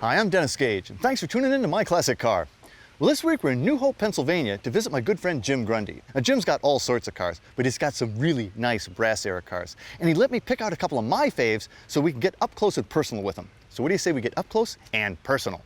Hi, I'm Dennis Gage, and thanks for tuning in to My Classic Car. Well, this week we're in New Hope, Pennsylvania to visit my good friend Jim Grundy. Now, Jim's got all sorts of cars, but he's got some really nice brass era cars. And he let me pick out a couple of my faves so we can get up close and personal with them. So what do you say we get up close and personal?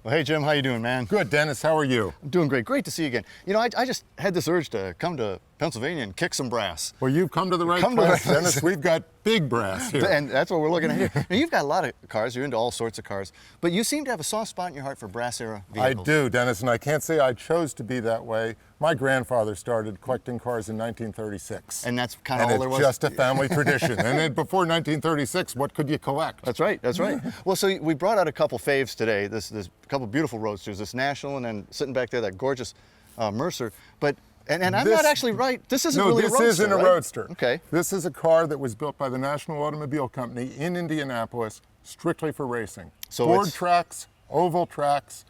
Well, hey Jim, how you doing, man? Good, Dennis. How are you? I'm doing great. Great to see you again. You know, I just had this urge to come to Pennsylvania and kick some brass. Well, you've come to the right place, Dennis. We've got big brass here. And that's what we're looking at here. Now, you've got a lot of cars. You're into all sorts of cars. But you seem to have a soft spot in your heart for brass era vehicles. I do, Dennis, and I can't say I chose to be that way. My grandfather started collecting cars in 1936. And that's kind of all there was? And it's just a family tradition. And then before 1936, what could you collect? That's right, that's right. Well, so we brought out a couple faves today. This couple beautiful Roadsters, this National, and then sitting back there, that gorgeous Mercer. But And I'm not actually right. This isn't really a Roadster. No, this isn't a Roadster. Okay. This is a car that was built by the National Automobile Company in Indianapolis, strictly for racing. So board tracks, oval tracks,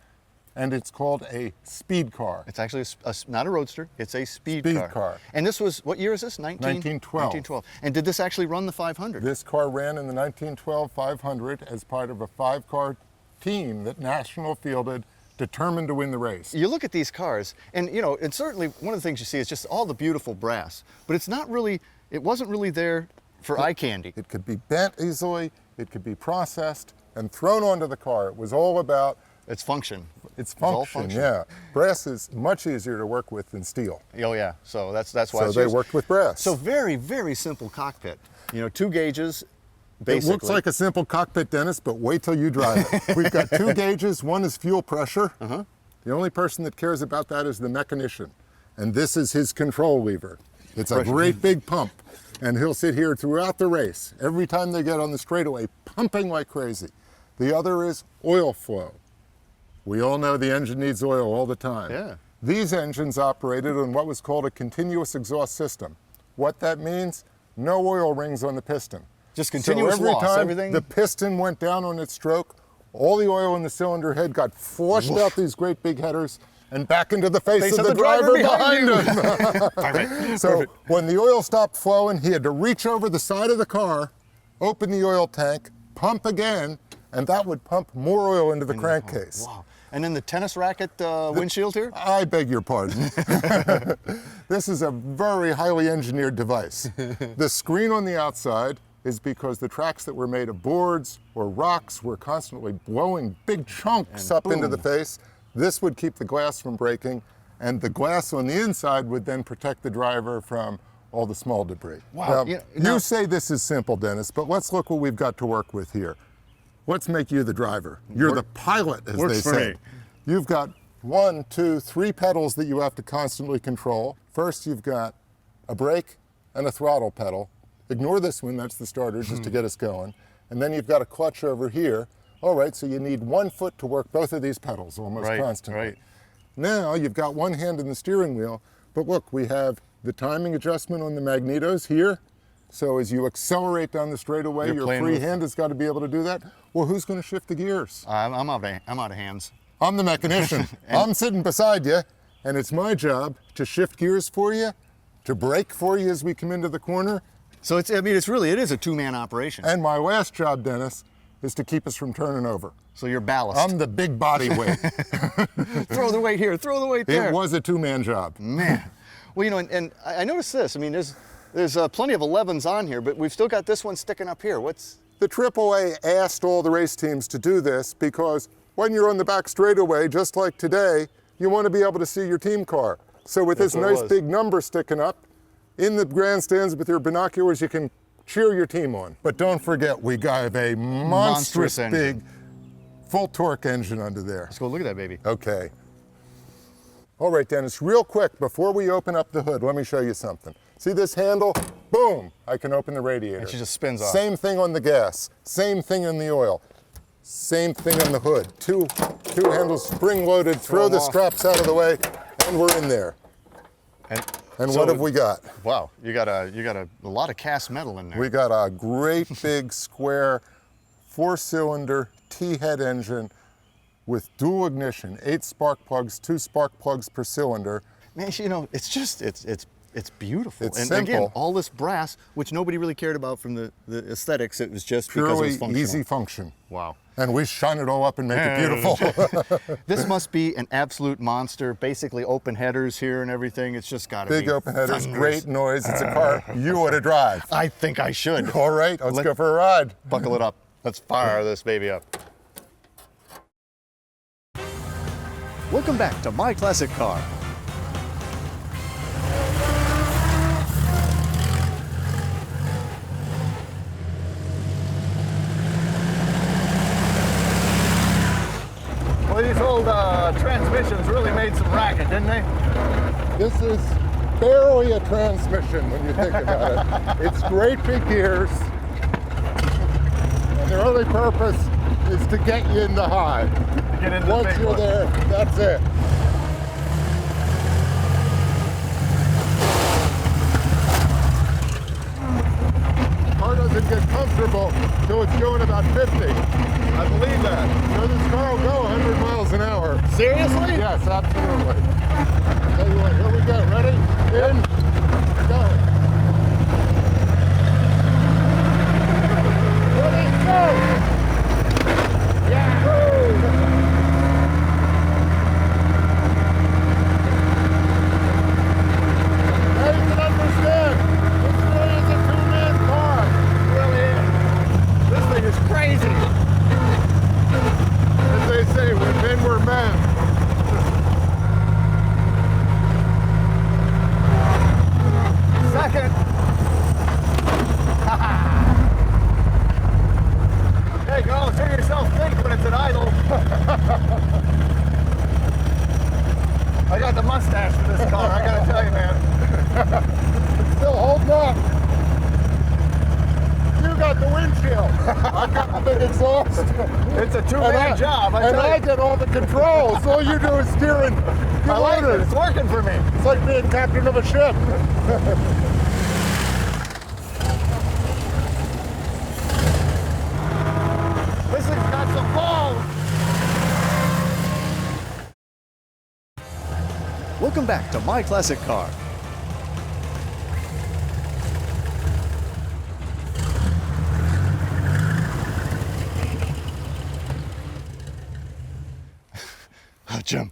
and it's called a speed car. It's actually not a Roadster. It's a speed car. And this was, what year is this? 1912. 1912. And did this actually run the 500? This car ran in the 1912 500 as part of a 5-car team that National fielded, determined to win the race. You look at these cars, and you know, and certainly one of the things you see is just all the beautiful brass, but it's not really, it wasn't really there for eye candy. It could be bent easily, it could be processed and thrown onto the car. It was all about its function. It's function, yeah. Brass is much easier to work with than steel. Oh yeah, so that's why. So they worked with brass. So very, very simple cockpit. You know, 2 gauges. Basically. It looks like a simple cockpit, Dennis, but wait till you drive it. We've got 2 gauges. One is fuel pressure. The only person that cares about that is the mechanician. And this is his control lever. It's a great big pump. And he'll sit here throughout the race, every time they get on the straightaway, pumping like crazy. The other is oil flow. We all know the engine needs oil all the time. Yeah. These engines operated on what was called a continuous exhaust system. What that means, no oil rings on the piston. Just continuous so every loss, time everything? The piston went down on its stroke, all the oil in the cylinder head got flushed out these great big headers and back into the face of the driver behind him. Perfect. So when the oil stopped flowing, he had to reach over the side of the car, open the oil tank, pump again, and that would pump more oil into the crankcase. Wow. And then the tennis racket windshield here? I beg your pardon. This is a very highly engineered device. The screen on the outside is because the tracks that were made of boards or rocks were constantly blowing big chunks up into the face. This would keep the glass from breaking, and the glass on the inside would then protect the driver from all the small debris. Wow. Now, you say this is simple, Dennis, but let's look what we've got to work with here. Let's make you the driver. You're the pilot, as they say. You've got 1, 2, 3 pedals that you have to constantly control. First, you've got a brake and a throttle pedal. Ignore this one, that's the starter, just to get us going. And then you've got a clutch over here. All right, so you need 1 foot to work both of these pedals almost constantly. Right. Now you've got 1 hand in the steering wheel, but look, we have the timing adjustment on the magnetos here. So as you accelerate down the straightaway, your free hand has got to be able to do that. Well, who's going to shift the gears? I'm out of hands. I'm the mechanician. I'm sitting beside you, and it's my job to shift gears for you, to brake for you as we come into the corner. So it is a 2-man operation. And my last job, Dennis, is to keep us from turning over. So you're ballast. I'm the big body weight. Throw the weight here, throw the weight there. It was a 2-man job. Man. Well, you know, and I noticed this. I mean, there's plenty of 11s on here, but we've still got this one sticking up here. The AAA asked all the race teams to do this because when you're on the back straightaway, just like today, you want to be able to see your team car. So with this nice big number sticking up, in the grandstands with your binoculars, you can cheer your team on. But don't forget, we got a monstrous big full torque engine under there. Let's go look at that baby. Okay. All right, Dennis, real quick, before we open up the hood, let me show you something. See this handle? Boom, I can open the radiator. And she just spins off. Same thing on the gas, same thing on the oil, same thing on the hood. Two handles spring loaded, throw the straps out of the way, and we're in there. And so what have we got? Wow, you got a lot of cast metal in there. We got a great big square 4-cylinder T-head engine with dual ignition, 8 spark plugs, 2 spark plugs per cylinder. Man, you know, it's just it's beautiful. It's and simple. Again, all this brass, which nobody really cared about from the aesthetics. It was just because it was Purely functional. easy function. Wow. And we shine it all up and make it beautiful. This must be an absolute monster. Basically open headers here and everything. It's just got to be Big open headers, thunderous. great noise. It's a car you ought to drive. I think I should. All right, let's go for a ride. Buckle it up. Let's fire this baby up. Welcome back to My Classic Car. Well, these old transmissions really made some racket, didn't they? This is barely a transmission when you think about it. It's great big gears, and their only purpose is to get you in the high. Get into Once you're there, that's it. Car doesn't get comfortable until it's going about 50. I believe that. So this car will go 100 miles an hour. Seriously? Yes, absolutely. Tell you what, here we go. Ready? In, go. Ready, go! Now you can understand, this really is a two-man car. It really is. This thing is crazy. As they say, when men were men. Second. Hey, girl, hear yourself think when it's an idle. I got the mustache for this car, I gotta tell you, man. Still holding up. You got the windshield. I got the big exhaust. It's a two-man job, I And tell I you. get all the controls. All you do is steering. I like it, it's working for me. It's like being captain of a ship. This thing's got some balls. Welcome back to My Classic Car. Oh, Jim,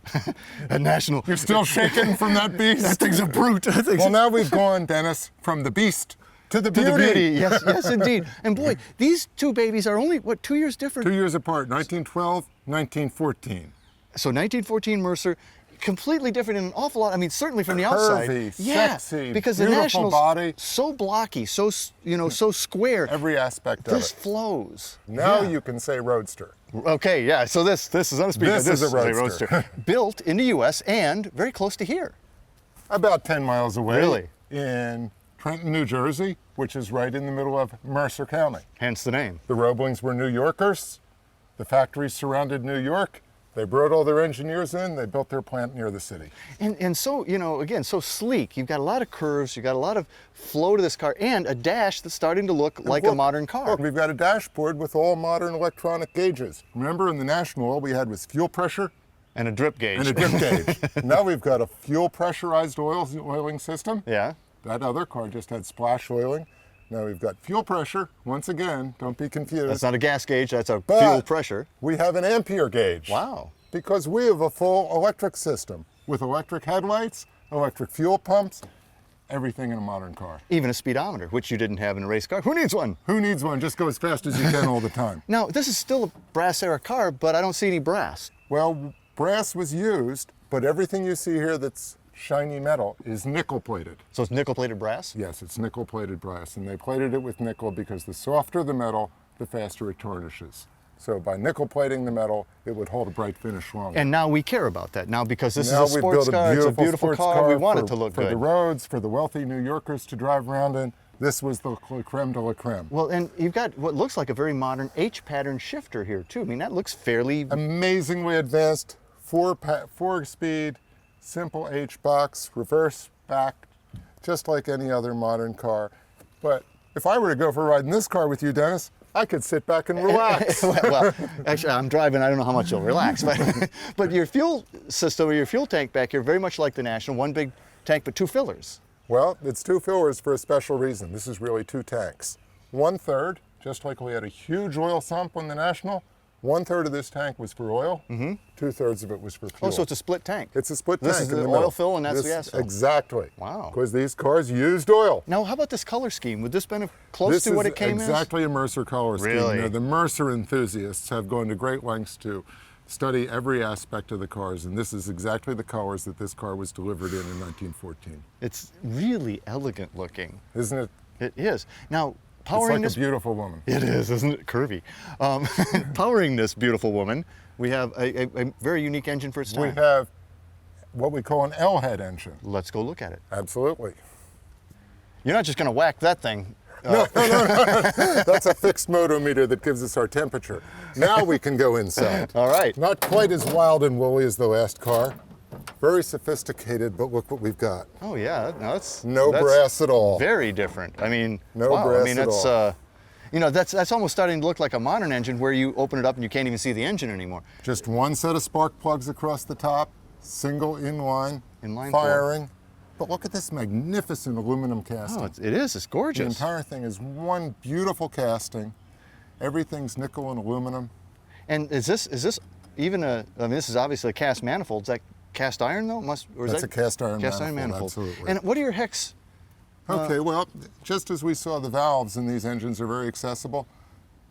a national. You're still shaking from that beast? That thing's a brute. That thing's Well, now we've gone, Dennis, from the beast to the to beauty. the beauty. Yes, yes, indeed. And boy, these two babies are only, what, 2 years different? 2 years apart, 1912, 1914. So 1914 Mercer, completely different in an awful lot. I mean, certainly from the outside. Curvy, Yeah, sexy, because the beautiful National's body. so blocky, so, so square. Every aspect of This it. flows. Now Yeah. you can say Roadster. Okay, yeah, so this is unspeakable. This is a Roadster. Built in the U.S. and very close to here. About 10 miles away. Really? In Trenton, New Jersey, which is right in the middle of Mercer County. Hence the name. The Roeblings were New Yorkers. The factories surrounded New York. They brought all their engineers in. They built their plant near the city. And so, again, so sleek. You've got a lot of curves. You've got a lot of flow to this car and a dash that's starting to look like a modern car. Look, we've got a dashboard with all modern electronic gauges. Remember, in the National, all we had was fuel pressure And a drip gauge. and a drip gauge. Now we've got a fuel pressurized oiling system. Yeah. That other car just had splash oiling. Now we've got fuel pressure. Once again, don't be confused. That's not a gas gauge, that's a But fuel pressure. We have an ampere gauge. Wow. Because we have a full electric system with electric headlights, electric fuel pumps, everything in a modern car. Even a speedometer, which you didn't have in a race car. Who needs one? Who needs one? Just go as fast as you can all the time. Now, this is still a brass era car, but I don't see any brass. Well, brass was used, but everything you see here that's shiny metal is nickel plated. So it's nickel plated brass? Yes, it's nickel plated brass, and they plated it with nickel because the softer the metal, the faster it tarnishes. So by nickel plating the metal, it would hold a bright finish longer. And now we care about that. Now because this Now is a we sports build car, it's a beautiful sports car, we want it to look for good. the roads, for the wealthy New Yorkers to drive around in. This was the creme de la creme. Well, and you've got what looks like a very modern H-pattern shifter here too. I mean, that looks fairly... Amazingly advanced, four-speed, simple H-box, reverse back, just like any other modern car. But if I were to go for a ride in this car with you, Dennis, I could sit back and relax. Well, actually, I'm driving. I don't know how much you'll relax, but your fuel system or your fuel tank back here, very much like the National, one big tank but two fillers. Well, it's two fillers for a special reason. This is really two tanks. 1/3, just like we had a huge oil sump on the National, 1/3 of this tank was for oil, 2/3 of it was for fuel. Oh, so it's a split tank. It's a split This tank is in the the oil middle. fill and that's the gas fill. Exactly. Wow. Because these cars used oil. Now, how about this color scheme? Would this been close This to what is it came as? exactly a Mercer color scheme. Really? You know, the Mercer enthusiasts have gone to great lengths to study every aspect of the cars, and this is exactly the colors that this car was delivered in 1914. It's really elegant looking. Isn't it? It is. Now, It's powering like this... a beautiful woman. It is, isn't it? Curvy. Powering this beautiful woman, we have a very unique engine for its time. We have what we call an L-head engine. Let's go look at it. Absolutely. You're not just going to whack that thing. No. That's a fixed motometer that gives us our temperature. Now we can go inside. All right. Not quite as wild and woolly as the last car. Very sophisticated, but look what we've got. Oh yeah, no, that's brass at all. Very different. I mean, No wow. brass I mean, at that's all. you know, that's almost starting to look like a modern engine where you open it up and you can't even see the engine anymore. Just one set of spark plugs across the top, single inline, Inline firing. But look at this magnificent aluminum casting. Oh, it is. It's The gorgeous. entire thing is one beautiful casting. Everything's nickel and aluminum. And is this even a? I mean, this is obviously a cast manifold. Is that cast iron though? Or is That's that a cast iron iron manifold, absolutely. And what are your hex? Okay, well, just as we saw the valves in these engines are very accessible,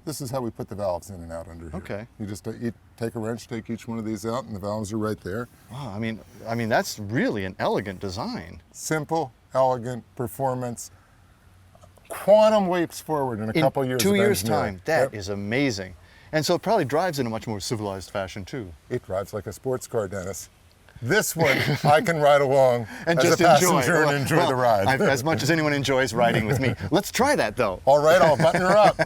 this is how we put the valves in and out under here. Okay. You just take a wrench, take each one of these out, and the valves are right there. Wow, I mean that's really an elegant design. Simple, elegant performance. Quantum leaps forward in a couple years. In 2 years' engineering. time, that Yep. is amazing. And so it probably drives in a much more civilized fashion too. It drives like a sports car, Dennis. This one, I can ride along And as just a passenger enjoy. and enjoy Well, the ride. as much as anyone enjoys riding with me. Let's try that though. All right, I'll button her up.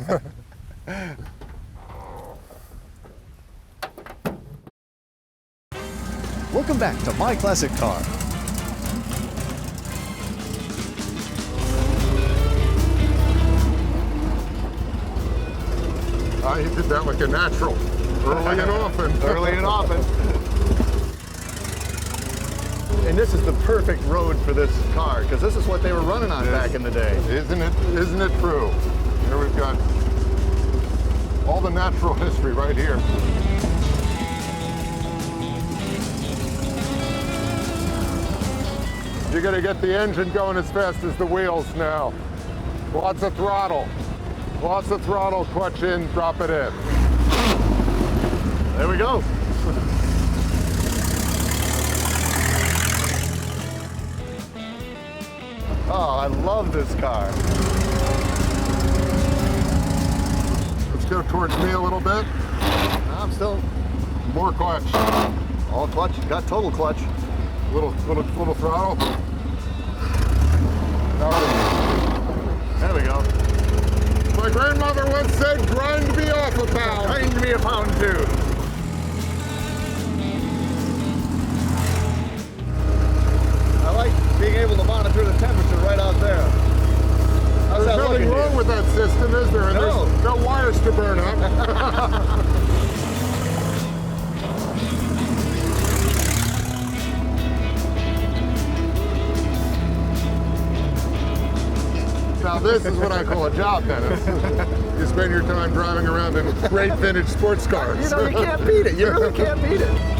Welcome back to My Classic Car. You did that like a natural, early and often. Early and often. And this is the perfect road for this car, because this is what they were running on back in the day. Isn't it true? Here we've got all the natural history right here. You're gonna get the engine going as fast as the wheels now. Lots of throttle. Lots of throttle, clutch in, drop it in. There we go. Oh, I love this car. Let's go towards me a little bit. I'm still More clutch. all clutch, got total clutch. Little throttle. There we go. My grandmother once said, grind me off a pound. Grind me a pound too. I like being able to monitor the temperature right out there. How's There's that nothing looking, wrong dude? with that system, is there? And No. there's no wires to burn up. Now this is what I call a job, Dennis. You spend your time driving around in great vintage sports cars. You know, you can't beat it. You really can't beat it.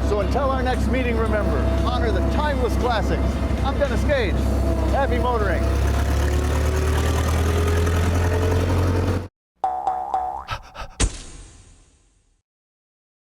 So until our next meeting, remember, honor the timeless classics. I'm Dennis Gage. Happy motoring.